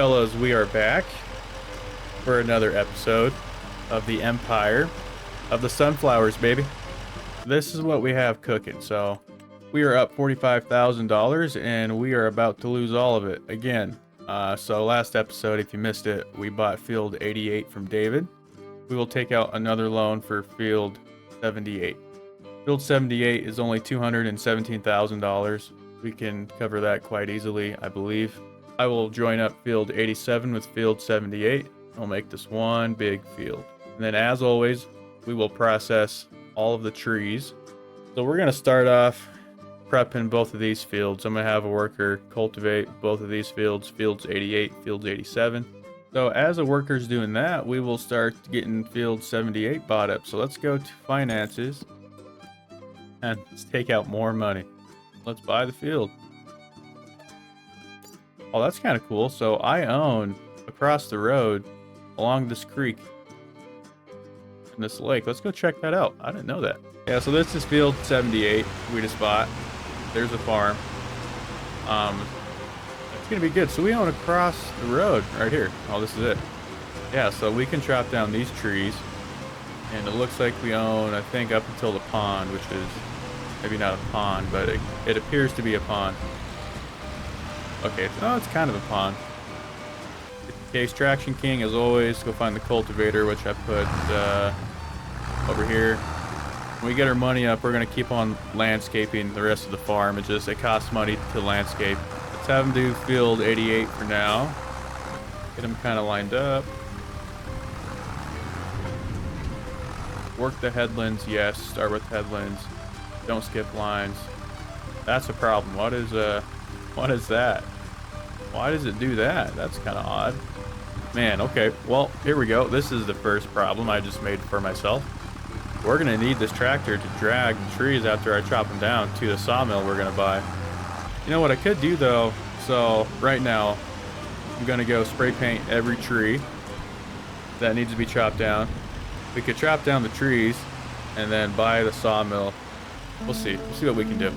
fellas, we are back for another episode of the Empire of the Sunflowers, baby. This is what we have cooking. So we are up $45,000 and we are about to lose all of it again. So last episode, if you missed it, we bought field 88 from David. We will take out another loan for field 78. Field 78 is only $217,000. We can cover that quite easily, I believe. I will join up field 87 with field 78. I'll make this one big field. And then as always, we will process all of the trees. So we're gonna start off prepping both of these fields. I'm gonna have a worker cultivate both of these fields, fields 88, fields 87. So as a worker's doing that, we will start getting field 78 bought up. So let's go to finances and let's take out more money. Let's buy the field. Oh, that's kind of cool. So I own across the road along this creek in this lake. Let's go check that out. I didn't know that. Yeah, so this is field 78 we just bought. There's a farm. It's gonna be good. So we own across the road right here. Oh, this is it. Yeah, so we can chop down these trees, and it looks like we own, I think, up until the pond, which is maybe not a pond, but it appears to be a pond. Okay, oh, it's kind of a pond. Case Traction King, as always, go find the cultivator, which I put over here. When we get our money up, we're gonna keep on landscaping the rest of the farm. It costs money to landscape. Let's have him do field 88 for now. Get him kind of lined up. Work the headlands, yes. Start with headlands. Don't skip lines. That's a problem. What is that? Why does it do that? That's kind of odd. Man, okay. Well, here we go. This is the first problem I just made for myself. We're going to need this tractor to drag the trees after I chop them down to the sawmill we're going to buy. You know what I could do, though? So, right now, I'm going to go spray paint every tree that needs to be chopped down. We could chop down the trees and then buy the sawmill. We'll see. We'll see what we can do.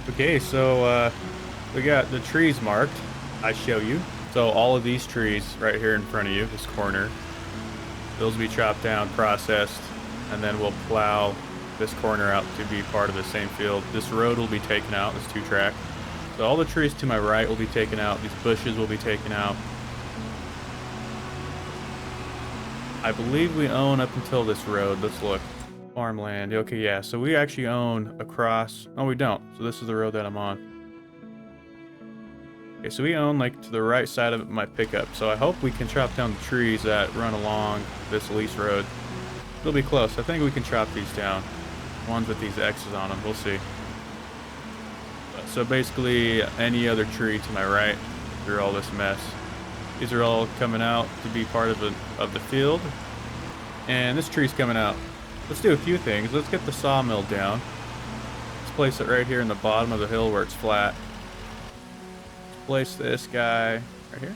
Okay, so we got the trees marked. I show you. So all of these trees right here in front of you, this corner, those will be chopped down, processed, and then we'll plow this corner out to be part of the same field. This road will be taken out, this 2-track. So all the trees to my right will be taken out. These bushes will be taken out. I believe we own up until this road. Let's look. Farmland. Okay, yeah. So we actually own across. Oh, we don't. So this is the road that I'm on. Okay, so we own like to the right side of my pickup. So I hope we can chop down the trees that run along this lease road. It'll be close. I think we can chop these down. Ones with these X's on them. We'll see. So basically, any other tree to my right through all this mess. These are all coming out to be part of the field. And this tree's coming out. Let's do a few things. Let's get the sawmill down. Let's place it right here in the bottom of the hill where it's flat. Let's place this guy right here.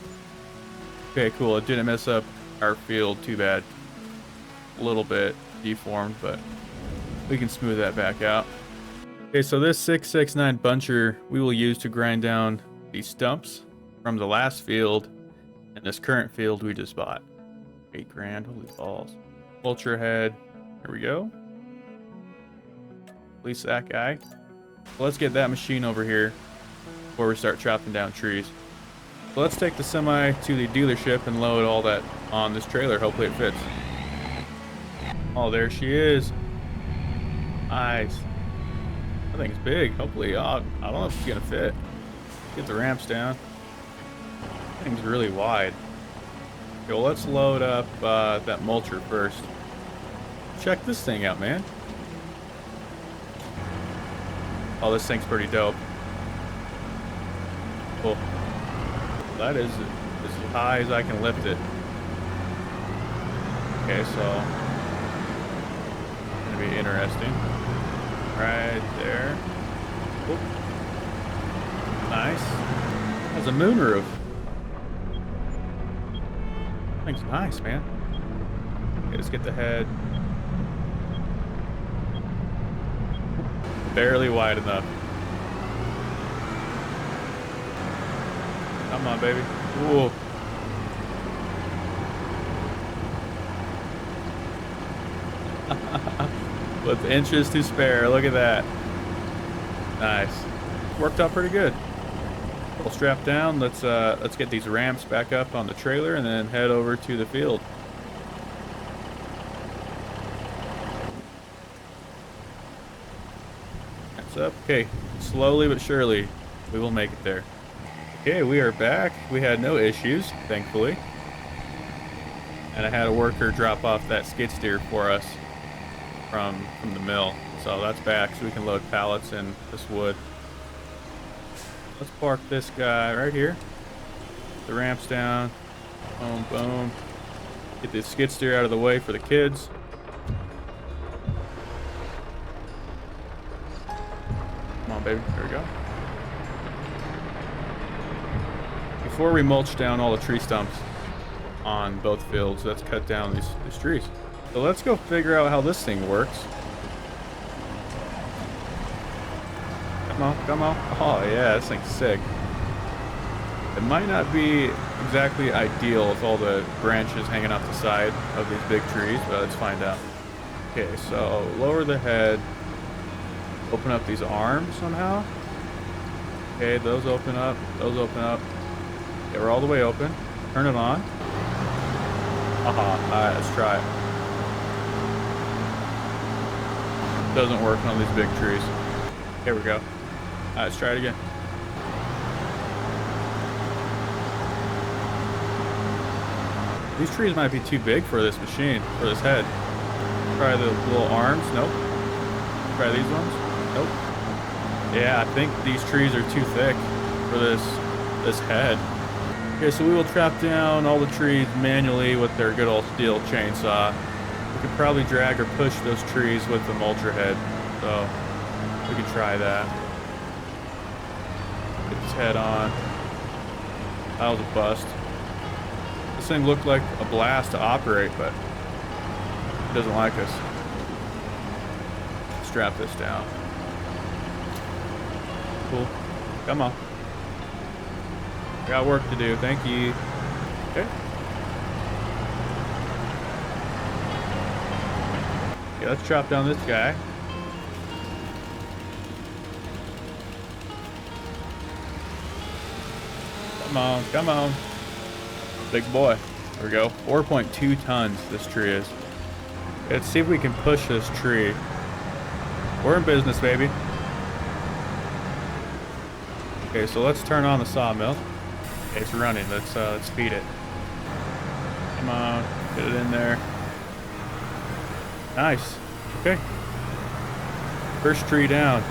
Okay, cool. It didn't mess up our field too bad. A little bit deformed, but we can smooth that back out. Okay, so this 669 buncher we will use to grind down these stumps from the last field and this current field we just bought. 8 grand, holy balls. Vulture head. Here we go. Release that guy. So let's get that machine over here before we start chopping down trees. So let's take the semi to the dealership and load all that on this trailer. Hopefully it fits. Oh, there she is. Nice. That thing's big. Hopefully, I don't know if it's gonna fit. Get the ramps down. That thing's really wide. Okay, well, let's load up that mulcher first. Check this thing out, man. Oh, this thing's pretty dope. Cool. That is as high as I can lift it. Okay, so gonna be interesting. Right there. Oop. Nice. That's a moonroof. Thing's nice, man. Okay, let's get the head. Barely wide enough. Come on, baby. Ooh. With inches to spare. Look at that. Nice. Worked out pretty good. We'll strap down. Let's get these ramps back up on the trailer and then head over to the field. That's up. Okay. Slowly but surely, we will make it there. Okay, we are back. We had no issues, thankfully. And I had a worker drop off that skid steer for us from the mill. So that's back, so we can load pallets in this wood. Let's park this guy right here. The ramp's down. Boom, boom. Get this skid steer out of the way for the kids. Come on, baby. There we go. Before we mulch down all the tree stumps on both fields, let's cut down these trees. So let's go figure out how this thing works. Come on, come on. Oh yeah, this thing's sick. It might not be exactly ideal with all the branches hanging off the side of these big trees, but let's find out. Okay, so lower the head. Open up these arms somehow. Okay, those open up. Those open up. Okay, we're all the way open. Turn it on. Alright, let's try it. Doesn't work on these big trees. Here we go. Alright, let's try it again. These trees might be too big for this machine, for this head. Try the little arms. Nope. Try these ones. Nope. Yeah, I think these trees are too thick for this head. Okay, so we will trap down all the trees manually with their good old steel chainsaw. We could probably drag or push those trees with the mulcher head, so we could try that. Get his head on. That was a bust. This thing looked like a blast to operate, but it doesn't like us. Strap this down. Cool. Come on. Got work to do. Thank you. Okay. Okay, let's chop down this guy. Come on, come on. Big boy. There we go. 4.2 tons this tree is. Let's see if we can push this tree. We're in business, baby. Okay, so let's turn on the sawmill. Okay, it's running. Let's feed it. Come on, get it in there. Nice. Okay. First tree down.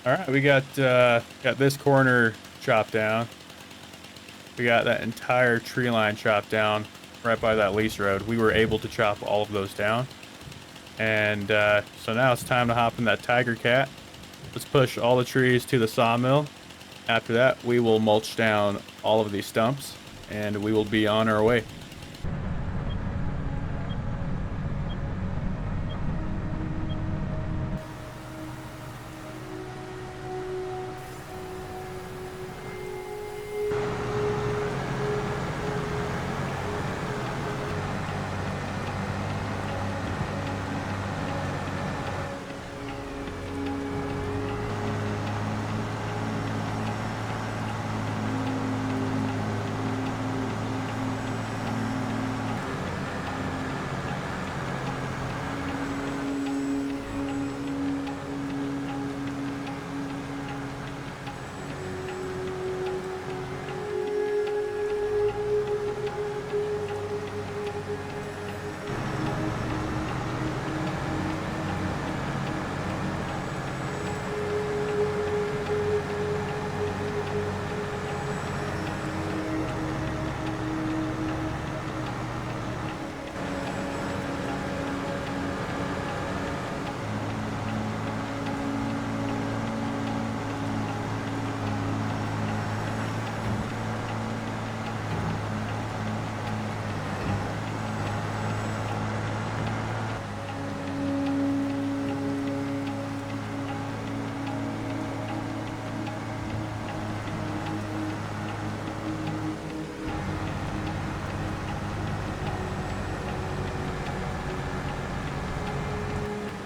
All right, we got this corner chopped down. We got that entire tree line chopped down right by that lease road. We were able to chop all of those down. And so now it's time to hop in that Tiger Cat. Let's push all the trees to the sawmill. After that, we will mulch down all of these stumps and we will be on our way.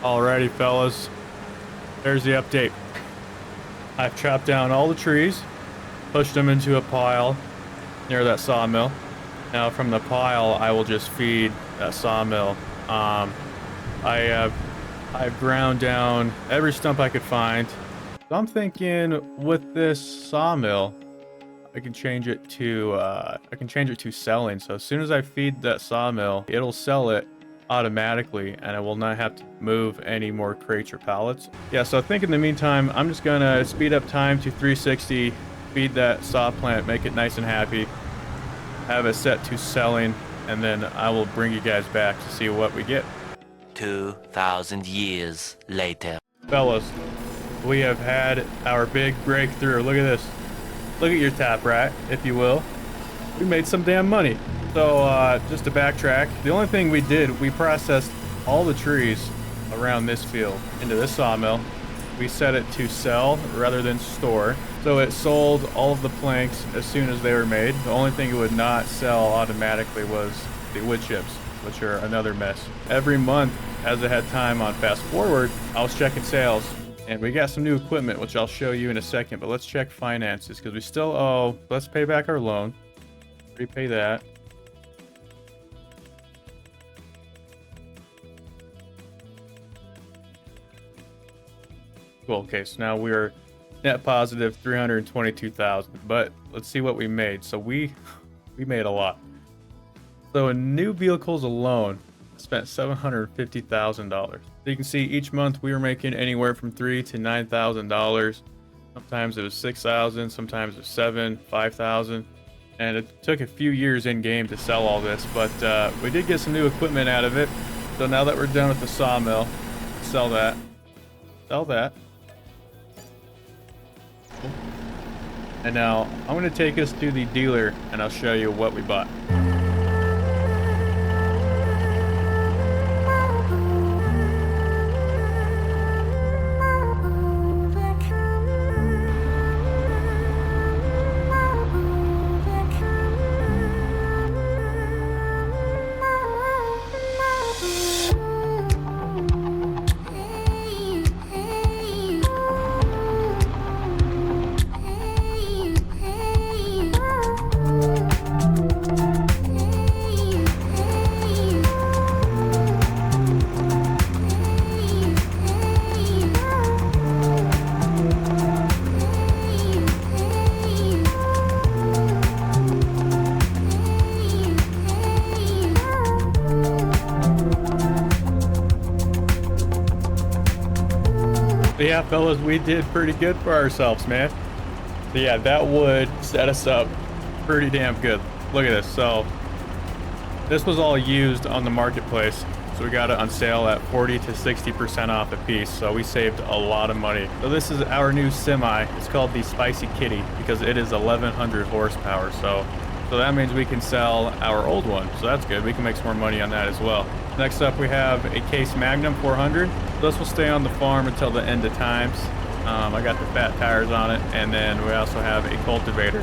Alrighty, fellas. There's the update. I've chopped down all the trees, pushed them into a pile near that sawmill. Now from the pile, I will just feed that sawmill. I've ground down every stump I could find. So I'm thinking with this sawmill, I can change it to selling. So as soon as I feed that sawmill, it'll sell it automatically, and I will not have to move any more crates or pallets. Yeah, so I think in the meantime, I'm just gonna speed up time to 360, feed that saw plant, make it nice and happy, have it set to selling, and then I will bring you guys back to see what we get. 2,000 years later. Fellas, we have had our big breakthrough. Look at this. Look at your top right, if you will. We made some damn money. So just to backtrack, the only thing we did, we processed all the trees around this field into this sawmill. We set it to sell rather than store. So it sold all of the planks as soon as they were made. The only thing it would not sell automatically was the wood chips, which are another mess. Every month, as I had time on fast forward, I was checking sales. And we got some new equipment, which I'll show you in a second, but let's check finances because we still owe. Let's pay back our loan. Repay that. Cool. Okay, so now we're net positive 322,000, but let's see what we made. So we made a lot. So in new vehicles alone, I spent $750,000. So you can see each month we were making anywhere from $3,000 to $9,000. Sometimes it was 6,000, sometimes it was 7, 5,000. And it took a few years in game to sell all this, but we did get some new equipment out of it. So now that we're done with the sawmill, sell that. Sell that. And now I'm going to take us to the dealer and I'll show you what we bought. Yeah, fellas, we did pretty good for ourselves, man. So yeah, that would set us up pretty damn good. Look at this. So this was all used on the marketplace. So we got it on sale at 40 to 60% off a piece. So we saved a lot of money. So this is our new semi. It's called the Spicy Kitty because it is 1100 horsepower. So that means we can sell our old one. So that's good. We can make some more money on that as well. Next up, we have a Case Magnum 400. This will stay on the farm until the end of times. I got the fat tires on it. And then we also have a cultivator.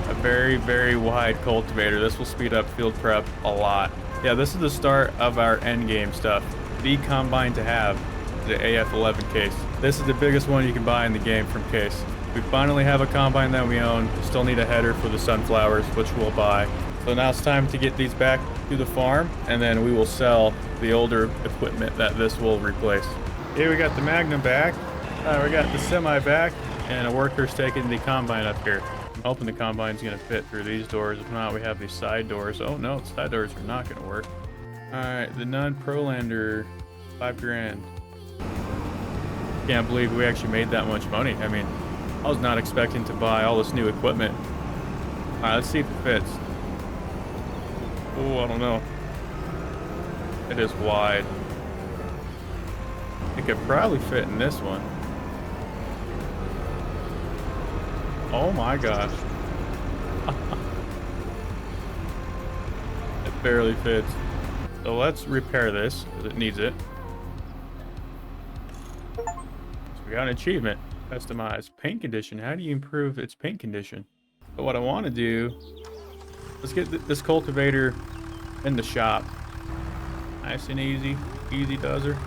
A very, very wide cultivator. This will speed up field prep a lot. Yeah, this is the start of our end game stuff. The combine to have, the AF11 Case. This is the biggest one you can buy in the game from Case. We finally have a combine that we own. We still need a header for the sunflowers, which we'll buy. So now it's time to get these back to the farm, and then we will sell the older equipment that this will replace. Here we got the Magnum back. We got the semi back, and a worker's taking the combine up here. I'm hoping the combine's gonna fit through these doors. If not, we have these side doors. Oh no, the side doors are not gonna work. All right, the non-Prolander, $5 grand. Can't believe we actually made that much money. I mean, I was not expecting to buy all this new equipment. All right, let's see if it fits. Oh, I don't know. It is wide. It could probably fit in this one. Oh my gosh. It barely fits. So let's repair this because it needs it. So we got an achievement. Customize paint condition. How do you improve its paint condition? But what I want to do, let's get this cultivator in the shop. Nice and easy. Easy does her.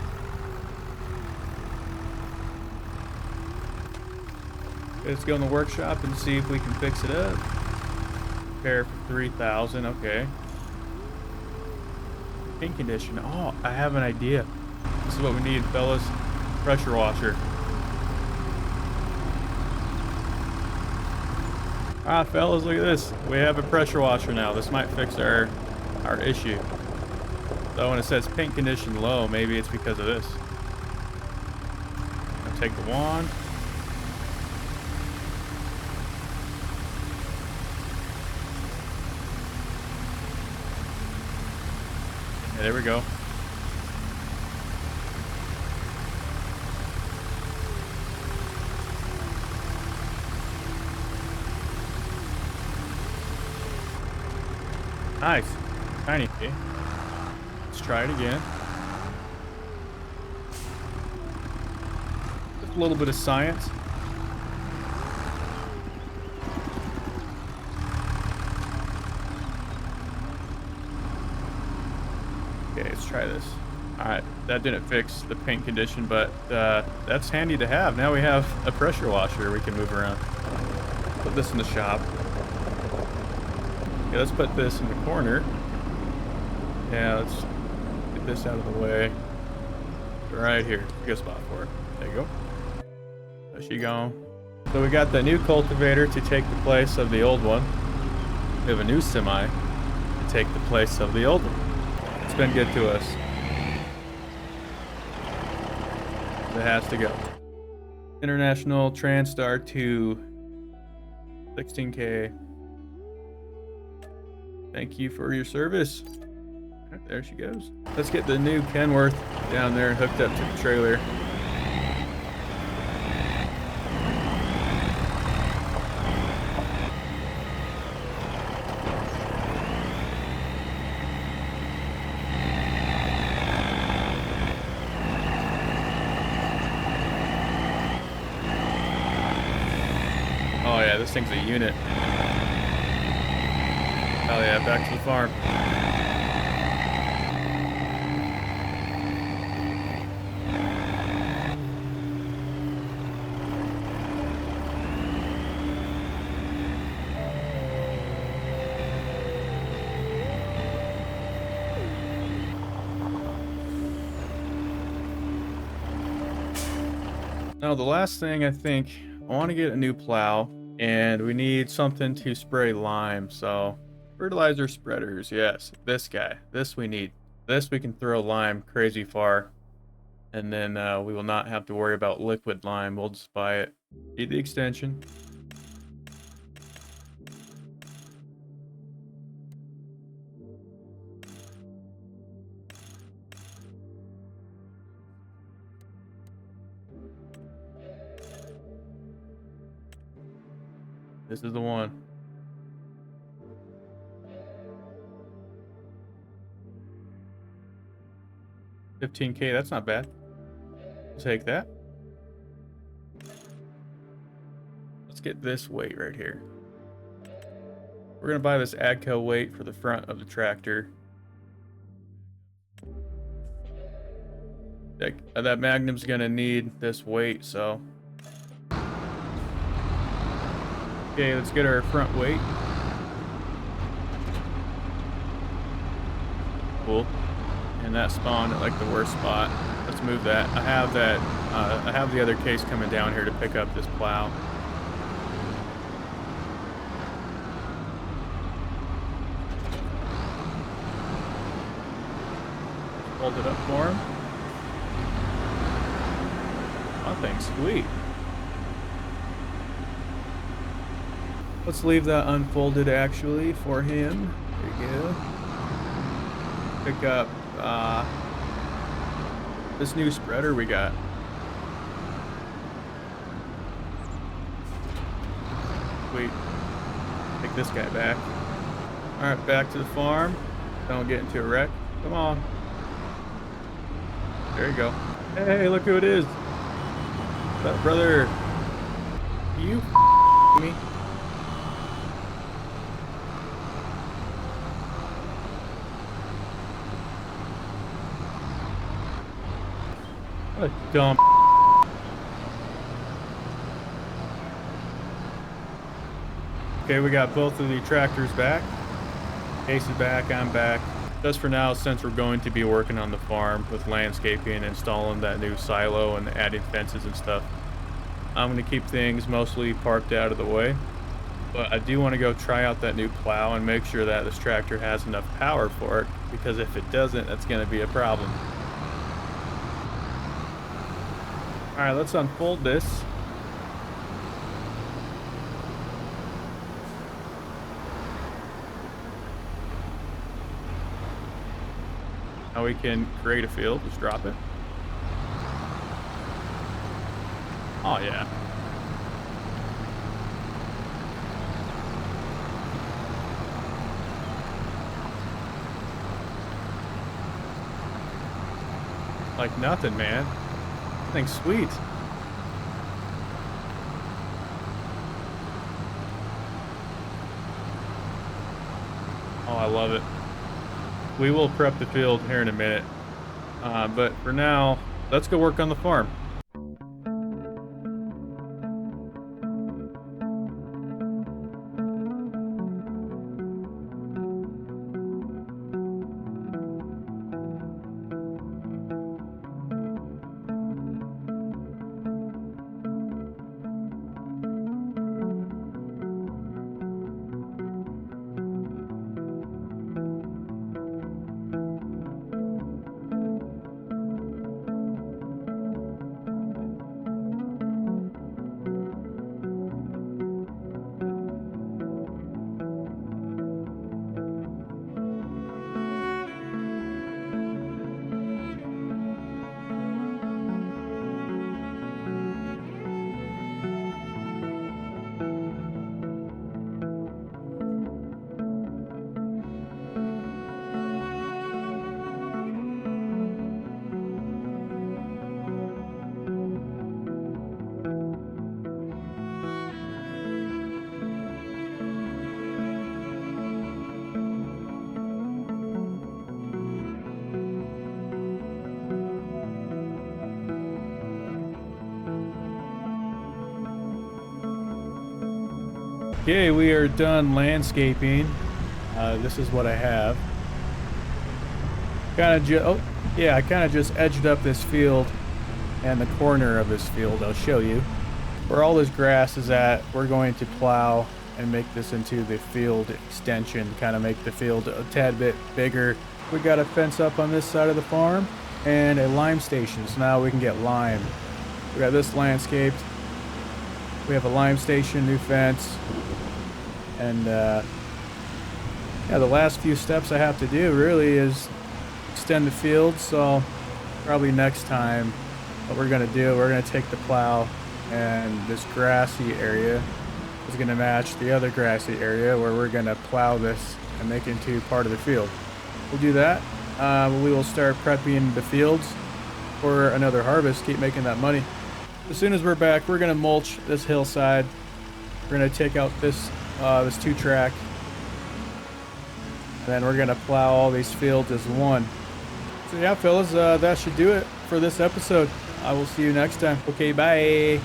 Let's go in the workshop and see if we can fix it up. Repair for 3,000. Okay. Paint condition. Oh, I have an idea. This is what we need, fellas. Pressure washer. Ah, fellas, look at this. We have a pressure washer now. This might fix our issue. So when it says paint condition low, maybe it's because of this. I'll take the wand. Yeah, there we go. Nice. Tiny. Let's try it again. Just a little bit of science. Okay, let's try this. All right, that didn't fix the paint condition, but that's handy to have. Now we have a pressure washer we can move around. Put this in the shop. Okay, let's put this in the corner. Yeah, let's get this out of the way. Right here. Good spot for it. There you go. There she gone. So we got the new cultivator to take the place of the old one. We have a new semi to take the place of the old one. It's been good to us. It has to go. International Transstar to 16K. Thank you for your service. Right, there she goes. Let's get the new Kenworth down there hooked up to the trailer. Oh yeah, this thing's a unit. Hell yeah, back to the farm. Now the last thing, I think I want to get a new plow, and we need something to spray lime. So fertilizer spreaders, yes, this guy, this we need. This we can throw lime crazy far, and then we will not have to worry about liquid lime. We'll just buy it. Need the extension. This is the one. $15K, that's not bad. We'll take that. Let's get this weight right here. We're gonna buy this AGCO weight for the front of the tractor. That Magnum's gonna need this weight, so. Okay, let's get our front weight. Cool. And that spawned at like the worst spot. Let's move that. I have that. I have the other case coming down here to pick up this plow. Hold it up for him. Oh, thanks, sweet. Let's leave that unfolded actually for him. There you go. Pick up this new spreader we got. Sweet. Take this guy back. Alright, back to the farm. Don't get into a wreck. Come on. There you go. Hey, look who it is. What's up, brother? You me? What a dumb. Okay, we got both of the tractors back. Case is back, I'm back. Just for now, since we're going to be working on the farm with landscaping, installing that new silo and adding fences and stuff, I'm going to keep things mostly parked out of the way. But I do want to go try out that new plow and make sure that this tractor has enough power for it, because if it doesn't, that's going to be a problem. All right, let's unfold this. Now we can create a field. Just drop it. Oh, yeah. Like nothing, man. Thing's sweet. Oh, I love it. We will prep the field here in a minute. But for now, let's go work on the farm. Okay, we are done landscaping. This is what I have. I kind of just edged up this field and the corner of this field. I'll show you. Where all this grass is at, we're going to plow and make this into the field extension, kind of make the field a tad bit bigger. We got a fence up on this side of the farm and a lime station, so now we can get lime. We got this landscaped. We have a lime station, new fence, and yeah, the last few steps I have to do really is extend the field. So probably next time, what we're gonna do, we're gonna take the plow, and this grassy area is gonna match the other grassy area where we're gonna plow this and make it into part of the field. We'll do that. We will start prepping the fields for another harvest, keep making that money. As soon as we're back, we're gonna mulch this hillside. We're gonna take out this 2-track, and then we're gonna plow all these fields as one. So yeah, fellas, that should do it for this episode. I will see you next time. Okay, bye.